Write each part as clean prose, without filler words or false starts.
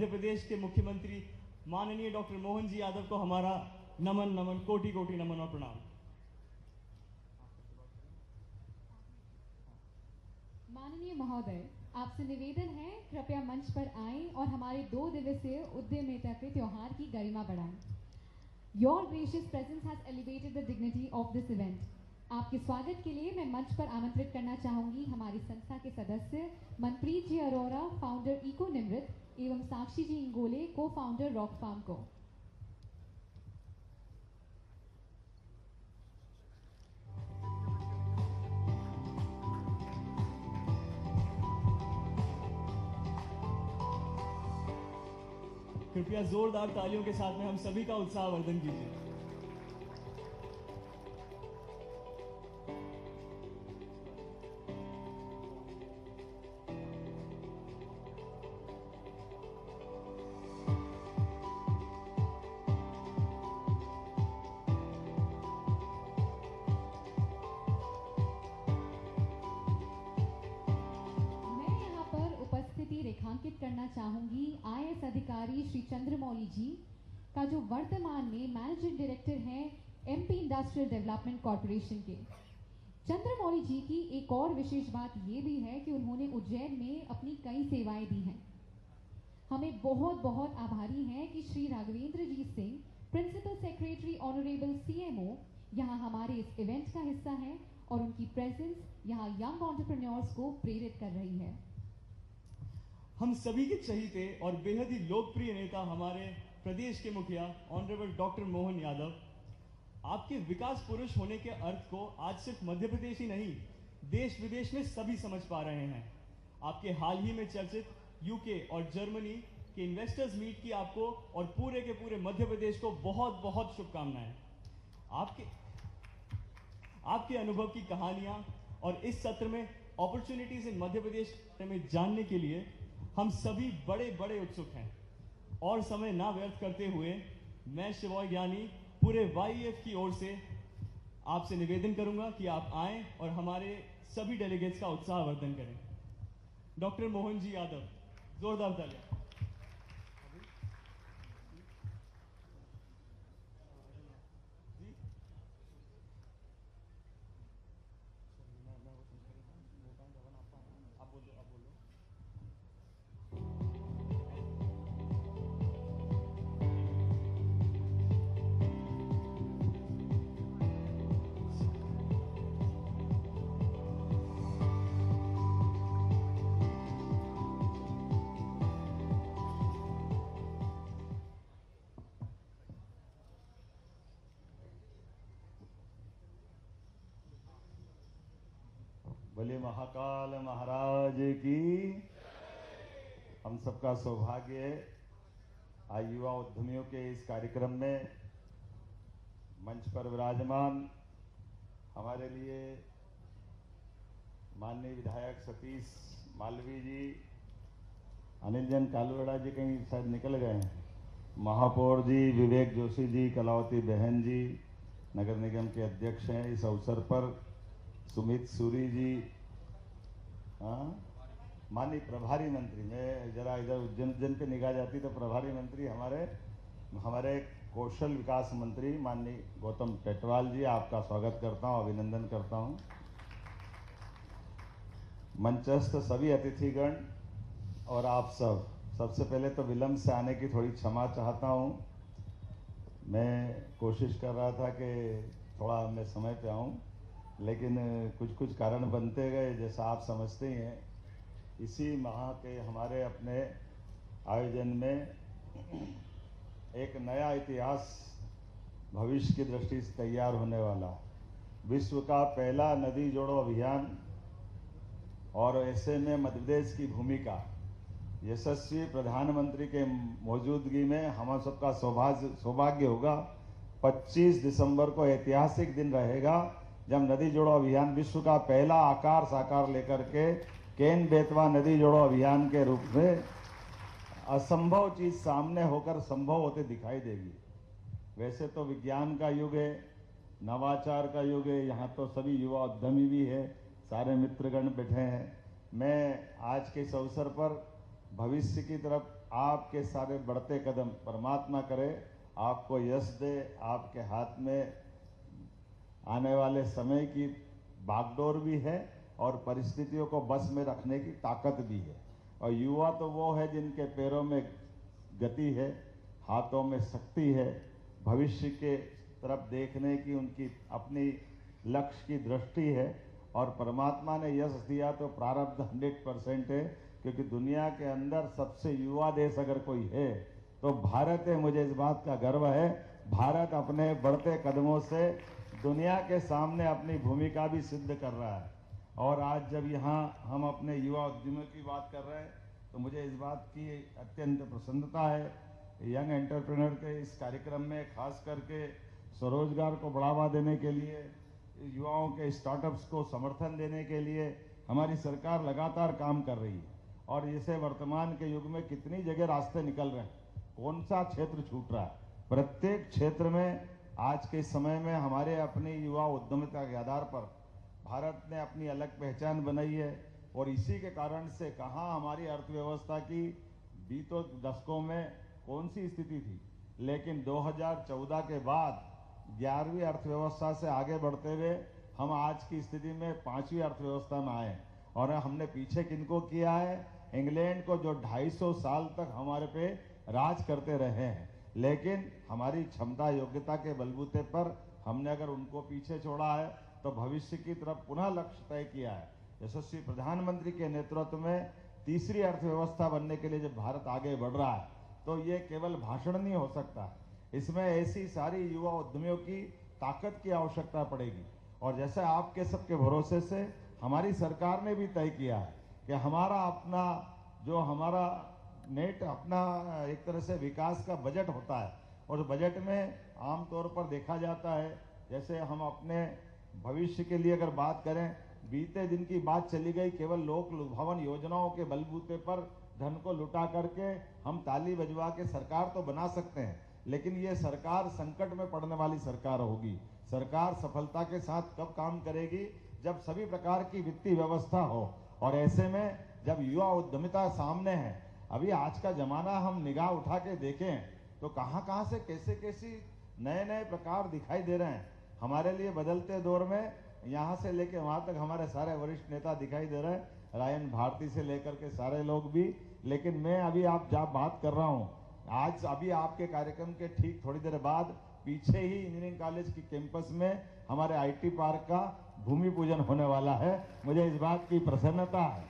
मध्य प्रदेश के मुख्यमंत्री माननीय डॉक्टर मोहन जी यादव को हमारा नमन नमन कोटि कोटि नमन और प्रणाम। माननीय महोदय, आपसे निवेदन है कृपया मंच पर आएं और हमारे 2 दिवसीय उद्यमिता के त्योहार की गरिमा बढ़ाएं। Your gracious presence has elevated the dignity of this event. आपके स्वागत के लिए मैं मंच पर आमंत्रित करना चाहूंगी हमारी संस्था के सदस्य मनप्रीत जी अरोरा, फाउंडर इको निमृत, एवं साक्षी जी इंगोले, को फाउंडर रॉक फार्म को। कृपया जोरदार तालियों के साथ में हम सभी का उत्साहवर्धन कीजिए। रेखांकित करना चाहूंगी आईएएस अधिकारी श्री चंद्रमौली जी का, जो वर्तमान में मैनेजिंग डायरेक्टर हैं एमपी इंडस्ट्रियल डेवलपमेंट कॉर्पोरेशन के। चंद्रमौली जी की एक और विशेष बात यह भी है कि उन्होंने उज्जैन में अपनी कई सेवाएं दी हैं। हमें बहुत बहुत आभारी हैं कि Shri Raghavendra ji Singh, principal secretary honourable CMO, यहाँ हमारे इस इवेंट का हिस्सा हैं और उनकी प्रेजेंस यहाँ यंग एंटरप्रेन्योर्स को प्रेरित कर रही है। हम सभी के चहीते और बेहद ही लोकप्रिय नेता हमारे प्रदेश के मुखिया ऑनरेबल डॉक्टर मोहन यादव, आपके विकास पुरुष होने के अर्थ को आज सिर्फ मध्य प्रदेश ही नहीं, देश विदेश में सभी समझ पा रहे हैं। आपके हाल ही में चर्चित यूके और जर्मनी के इन्वेस्टर्स मीट की आपको और पूरे के पूरे मध्य प्रदेश को बहुत बहुत शुभकामनाएं। आपके अनुभव की कहानियां और इस सत्र में अपॉर्चुनिटीज इन मध्य प्रदेश में जानने के लिए हम सभी बड़े बड़े उत्सुक हैं। और समय ना व्यर्थ करते हुए मैं शिवोय ज्ञानी पूरे वाईएफ की ओर से आपसे निवेदन करूंगा कि आप आएं और हमारे सभी डेलीगेट्स का उत्साहवर्धन करें। डॉक्टर मोहन जी यादव, जोरदार तालियां। बोले महाकाल महाराज की। हम सबका सौभाग्य है आज युवा उद्यमियों के इस कार्यक्रम में मंच पर विराजमान हमारे लिए माननीय विधायक सतीश मालवीय जी, अनिल जैन कालूवाड़ा जी कहीं शायद निकल गए हैं, महापौर जी विवेक जोशी जी, कलावती बहन जी नगर निगम के अध्यक्ष हैं। इस अवसर पर सुमित सूरी जी, माननीय प्रभारी मंत्री, मैं जरा इधर उज्जैन पे निगाह जाती तो प्रभारी मंत्री हमारे कौशल विकास मंत्री माननीय गौतम टेटवाल जी, आपका स्वागत करता हूं, अभिनंदन करता हूं। मंचस्थ सभी अतिथिगण और आप सब, सबसे पहले तो विलंब से आने की थोड़ी क्षमा चाहता हूं। मैं कोशिश कर रहा था कि थोड़ा मैं समय पे आऊं, लेकिन कुछ कारण बनते गए, जैसा आप समझते ही हैं। इसी माह के हमारे अपने आयोजन में एक नया इतिहास भविष्य की दृष्टि से तैयार होने वाला, विश्व का पहला नदी जोड़ो अभियान, और ऐसे में मध्य प्रदेश की भूमिका, यशस्वी प्रधानमंत्री के मौजूदगी में हम सबका सौभाग्य होगा। 25 दिसंबर को ऐतिहासिक दिन रहेगा जब नदी जोड़ो अभियान विश्व का पहला आकार साकार लेकर के केन बेतवा नदी जोड़ो अभियान के रूप में असंभव चीज सामने होकर संभव होते दिखाई देगी। वैसे तो विज्ञान का युग है, नवाचार का युग है, यहाँ तो सभी युवा उद्यमी भी है, सारे मित्रगण बैठे हैं। मैं आज के इस अवसर पर भविष्य की तरफ आपके सारे बढ़ते कदम परमात्मा करे आपको यश दे। आपके हाथ में आने वाले समय की बागडोर भी है और परिस्थितियों को बस में रखने की ताकत भी है। और युवा तो वो है जिनके पैरों में गति है, हाथों में शक्ति है, भविष्य के तरफ देखने की उनकी अपनी लक्ष्य की दृष्टि है। और परमात्मा ने यश दिया तो प्रारब्ध 100% है, क्योंकि दुनिया के अंदर सबसे युवा देश अगर कोई है तो भारत है। मुझे इस बात का गर्व है। भारत अपने बढ़ते कदमों से दुनिया के सामने अपनी भूमिका भी सिद्ध कर रहा है। और आज जब यहाँ हम अपने युवा उद्यमियों की बात कर रहे हैं तो मुझे इस बात की अत्यंत प्रसन्नता है। यंग एंटरप्रेन्योर के इस कार्यक्रम में खास करके स्वरोजगार को बढ़ावा देने के लिए, युवाओं के स्टार्टअप्स को समर्थन देने के लिए हमारी सरकार लगातार काम कर रही है। और इसे वर्तमान के युग में कितनी जगह रास्ते निकल रहे हैं, कौन सा क्षेत्र छूट रहा है। प्रत्येक क्षेत्र में आज के समय में हमारे अपनी युवा उद्यमिता के आधार पर भारत ने अपनी अलग पहचान बनाई है। और इसी के कारण से कहाँ हमारी अर्थव्यवस्था की बीतों दशकों में कौन सी स्थिति थी, लेकिन 2014 के बाद 11वीं अर्थव्यवस्था से आगे बढ़ते हुए हम आज की स्थिति में 5वीं अर्थव्यवस्था में आए। और हमने पीछे किनको किया है? इंग्लैंड को, जो 250 साल तक हमारे पे राज करते रहे हैं। लेकिन हमारी क्षमता योग्यता के बलबूते पर हमने अगर उनको पीछे छोड़ा है तो भविष्य की तरफ पुनः लक्ष्य तय किया है। यशस्वी प्रधानमंत्री के नेतृत्व में तीसरी अर्थव्यवस्था बनने के लिए जब भारत आगे बढ़ रहा है तो ये केवल भाषण नहीं हो सकता, इसमें ऐसी सारी युवा उद्यमियों की ताकत की आवश्यकता पड़ेगी। और जैसे आपके सबके भरोसे से हमारी सरकार ने भी तय किया है कि हमारा अपना जो हमारा नेट अपना एक तरह से विकास का बजट होता है, और बजट में आमतौर पर देखा जाता है, जैसे हम अपने भविष्य के लिए अगर बात करें, बीते दिन की बात चली गई, केवल लोक लुभावन योजनाओं के बलबूते पर धन को लुटा करके हम ताली बजवा के सरकार तो बना सकते हैं, लेकिन ये सरकार संकट में पड़ने वाली सरकार होगी। सरकार सफलता के साथ कब काम करेगी? जब सभी प्रकार की वित्तीय व्यवस्था हो। और ऐसे में जब युवा उद्यमिता सामने है, अभी आज का जमाना हम निगाह उठा के देखें तो कहाँ कहाँ से कैसे कैसी नए नए प्रकार दिखाई दे रहे हैं। हमारे लिए बदलते दौर में यहाँ से लेके वहाँ तक हमारे सारे वरिष्ठ नेता दिखाई दे रहे हैं, रायन भारती से लेकर के सारे लोग भी। लेकिन मैं अभी आप जब बात कर रहा हूँ, आज अभी आपके कार्यक्रम के ठीक थोड़ी देर बाद पीछे ही इंजीनियरिंग कॉलेज की कैंपस में हमारे आईटी पार्क का भूमि पूजन होने वाला है। मुझे इस बात की प्रसन्नता है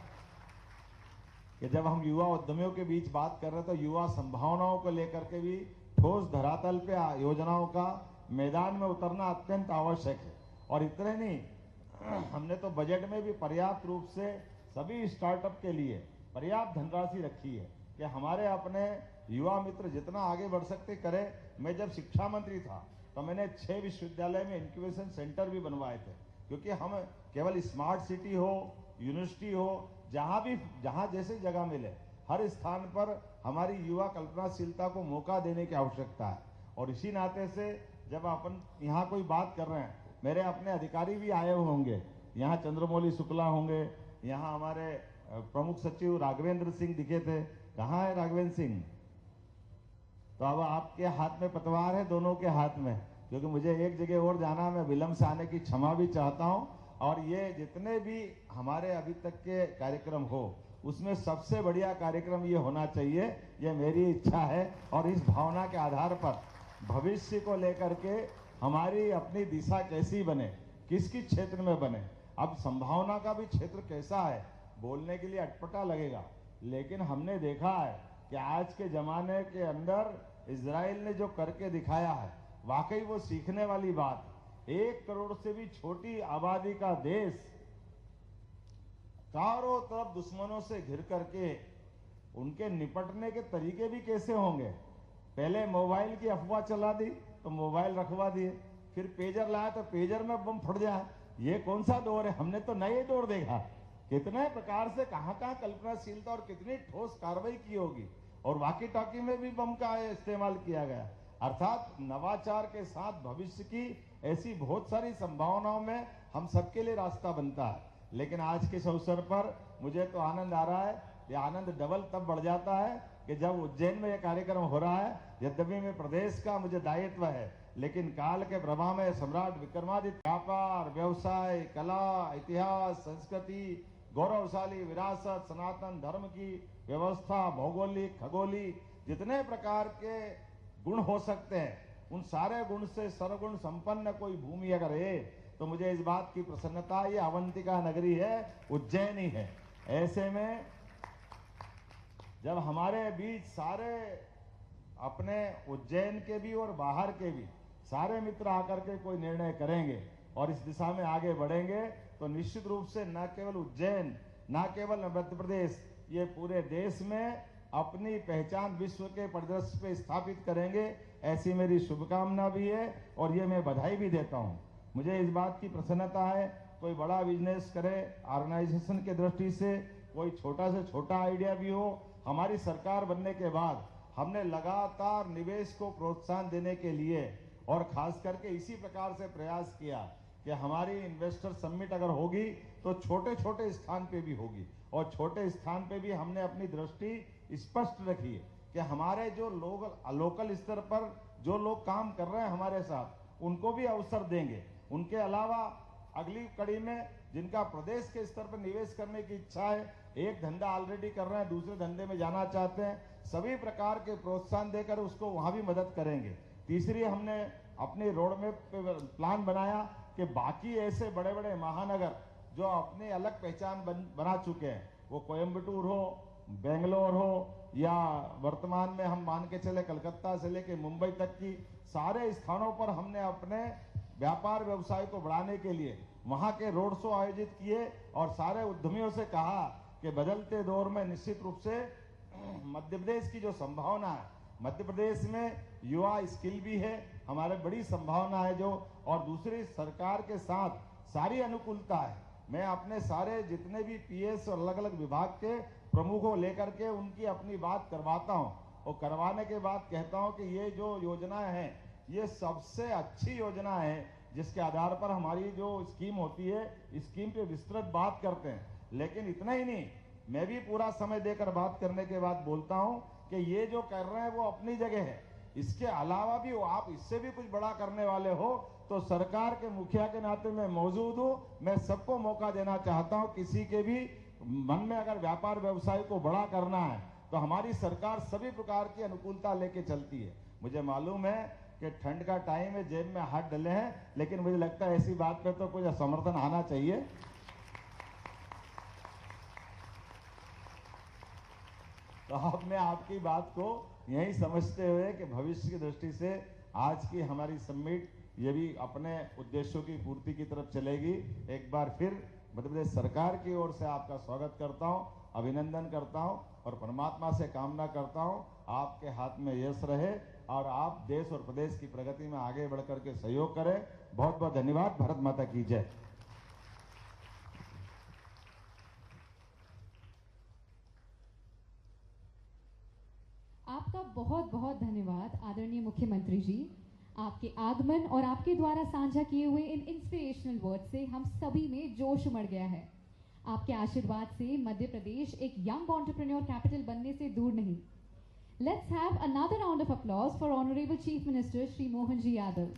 कि जब हम युवा उद्यमियों के बीच बात कर रहे हैं तो युवा संभावनाओं को लेकर के भी ठोस धरातल पे योजनाओं का मैदान में उतरना अत्यंत आवश्यक है। और इतने नहीं, हमने तो बजट में भी पर्याप्त रूप से सभी स्टार्टअप के लिए पर्याप्त धनराशि रखी है कि हमारे अपने युवा मित्र जितना आगे बढ़ सकते करें। मैं जब शिक्षा मंत्री था तो मैंने 6 विश्वविद्यालय में इंक्यूबेशन सेंटर भी बनवाए थे, क्योंकि हम केवल स्मार्ट सिटी हो, यूनिवर्सिटी हो, जहाँ जैसे जगह मिले, हर स्थान पर हमारी युवा कल्पनाशीलता को मौका देने की आवश्यकता है। और इसी नाते से जब अपन यहाँ कोई बात कर रहे हैं, मेरे अपने अधिकारी भी आए हुए होंगे, यहाँ चंद्रमौली शुक्ला होंगे, यहाँ हमारे प्रमुख सचिव राघवेंद्र सिंह दिखे थे। कहाँ है राघवेंद्र सिंह? तो अब आपके हाथ में पतवार है, दोनों के हाथ में, क्योंकि मुझे एक जगह और जाना, मैं विलंब से आने की क्षमा भी चाहता हूँ। और ये जितने भी हमारे अभी तक के कार्यक्रम हो, उसमें सबसे बढ़िया कार्यक्रम ये होना चाहिए, ये मेरी इच्छा है। और इस भावना के आधार पर भविष्य को लेकर के हमारी अपनी दिशा कैसी बने, किस किस क्षेत्र में बने। अब संभावना का भी क्षेत्र कैसा है, बोलने के लिए अटपटा लगेगा, लेकिन हमने देखा है कि आज के जमाने के अंदर इजराइल ने जो करके दिखाया है, वाकई वो सीखने वाली बात। 1 करोड़ से भी छोटी आबादी का देश चारों तरफ दुश्मनों से घिर करके उनके निपटने के तरीके भी कैसे होंगे। पहले मोबाइल की अफवाह चला दी तो मोबाइल रखवा दिए, फिर पेजर लाया तो पेजर में बम फट जाए। ये कौन सा दौर है? हमने तो नए दौर देखा। कितने प्रकार से कहाँ कहाँ कल्पनाशीलता और कितनी ठोस कार्रवाई की होगी। और वाकी टॉकी में भी बम का इस्तेमाल किया गया। अर्थात नवाचार के साथ भविष्य की ऐसी बहुत सारी संभावनाओं में हम सबके लिए रास्ता बनता है। लेकिन आज के इस अवसर पर मुझे तो आनंद आ रहा है। ये आनंद डबल तब बढ़ जाता है कि जब उज्जैन में यह कार्यक्रम हो रहा है, यद्यपि में प्रदेश का मुझे दायित्व है, लेकिन काल के प्रभाव में सम्राट विक्रमादित्य व्यापार, व्यवसाय, कला, इतिहास, संस्कृति, गौरवशाली विरासत, सनातन धर्म की व्यवस्था, भौगोलिक, खगोलिक जितने प्रकार के गुण हो सकते हैं, उन सारे गुण से सर्वगुण संपन्न कोई भूमि अगर है तो मुझे इस बात की प्रसन्नता, ये अवंतिका नगरी है, उज्जैन ही है। ऐसे में जब हमारे बीच सारे अपने उज्जैन के भी और बाहर के भी सारे मित्र आकर के कोई निर्णय करेंगे और इस दिशा में आगे बढ़ेंगे, तो निश्चित रूप से न केवल उज्जैन, न केवल मध्य प्रदेश, ये पूरे देश में अपनी पहचान विश्व के परिदृश्य पे स्थापित करेंगे, ऐसी मेरी शुभकामना भी है और ये मैं बधाई भी देता हूँ। मुझे इस बात की प्रसन्नता है, कोई बड़ा बिजनेस करे ऑर्गेनाइजेशन के दृष्टि से, कोई छोटा से छोटा आइडिया भी हो, हमारी सरकार बनने के बाद हमने लगातार निवेश को प्रोत्साहन देने के लिए और खास करके इसी प्रकार से प्रयास किया कि हमारी इन्वेस्टर समिट अगर होगी तो छोटे छोटे स्थान पे भी होगी, और छोटे स्थान पे भी हमने अपनी दृष्टि स्पष्ट रखी है कि हमारे जो लोग लोकल स्तर पर जो लोग काम कर रहे हैं हमारे साथ, उनको भी अवसर देंगे। उनके अलावा अगली कड़ी में जिनका प्रदेश के स्तर पर निवेश करने की इच्छा है, एक धंधा ऑलरेडी कर रहे हैं, दूसरे धंधे में जाना चाहते हैं, सभी प्रकार के प्रोत्साहन देकर उसको वहां भी मदद करेंगे। तीसरी, हमने अपनी रोड मैप पे प्लान बनाया कि बाकी ऐसे बड़े बड़े महानगर जो अपनी अलग पहचान बना चुके हैं, वो कोयम्बटूर हो, बेंगलोर हो, या वर्तमान में हम मान के चले कलकत्ता से लेके मुंबई तक की सारे स्थानों पर हमने अपने व्यापार व्यवसाय को बढ़ाने के लिए वहां के रोड शो आयोजित किए और सारे उद्यमियों से कहा कि बदलते दौर में निश्चित रूप से मध्य प्रदेश की जो संभावना है, मध्य प्रदेश में युवा स्किल भी है, हमारे बड़ी संभावना है जो, और दूसरी सरकार के साथ सारी अनुकूलता है। मैं अपने सारे जितने भी पीएस और अलग अलग विभाग के प्रमुखों लेकर के उनकी अपनी बात करवाता हूं, और करवाने के बाद कहता हूं कि ये जो योजनाएं हैं ये सबसे अच्छी योजना है, जिसके आधार पर हमारी जो स्कीम होती है, स्कीम पे विस्तृत बात करते हैं। लेकिन इतना ही नहीं, मैं भी पूरा समय देकर बात करने के बाद बोलता हूं कि ये जो कर रहे हैं वो अपनी जगह है, इसके अलावा भी आप इससे भी कुछ बड़ा करने वाले हो तो सरकार के मुखिया के नाते मैं मौजूद हूं। मैं सबको मौका देना चाहता हूं, किसी के भी मन में अगर व्यापार व्यवसाय को बड़ा करना है तो हमारी सरकार सभी प्रकार की अनुकूलता लेके चलती है। मुझे मालूम है कि ठंड का टाइम है, जेब में हाथ डले हैं, लेकिन मुझे लगता है ऐसी बात पे तो कुछ समर्थन आना चाहिए। तो अब मैं आपकी बात को यही समझते हुए कि भविष्य की दृष्टि से आज की हमारी समिट ये भी अपने उद्देश्यों की पूर्ति की तरफ चलेगी। एक बार फिर मध्य प्रदेश सरकार की ओर से आपका स्वागत करता हूं, अभिनंदन करता हूं और परमात्मा से कामना करता हूं आपके हाथ में यश रहे और आप देश और प्रदेश की प्रगति में आगे बढ़कर के सहयोग करें। बहुत बहुत धन्यवाद। भारत माता की जय। आपका बहुत बहुत धन्यवाद आदरणीय मुख्यमंत्री जी। आपके आगमन और आपके द्वारा साझा किए हुए इन इंस्पिरेशनल वर्ड से हम सभी में जोश उमड़ गया है। आपके आशीर्वाद से मध्य प्रदेश एक यंग एंटरप्रेन्योर कैपिटल बनने से दूर नहीं। Let's have another round of applause for honourable chief minister Shri Mohan ji Yadav.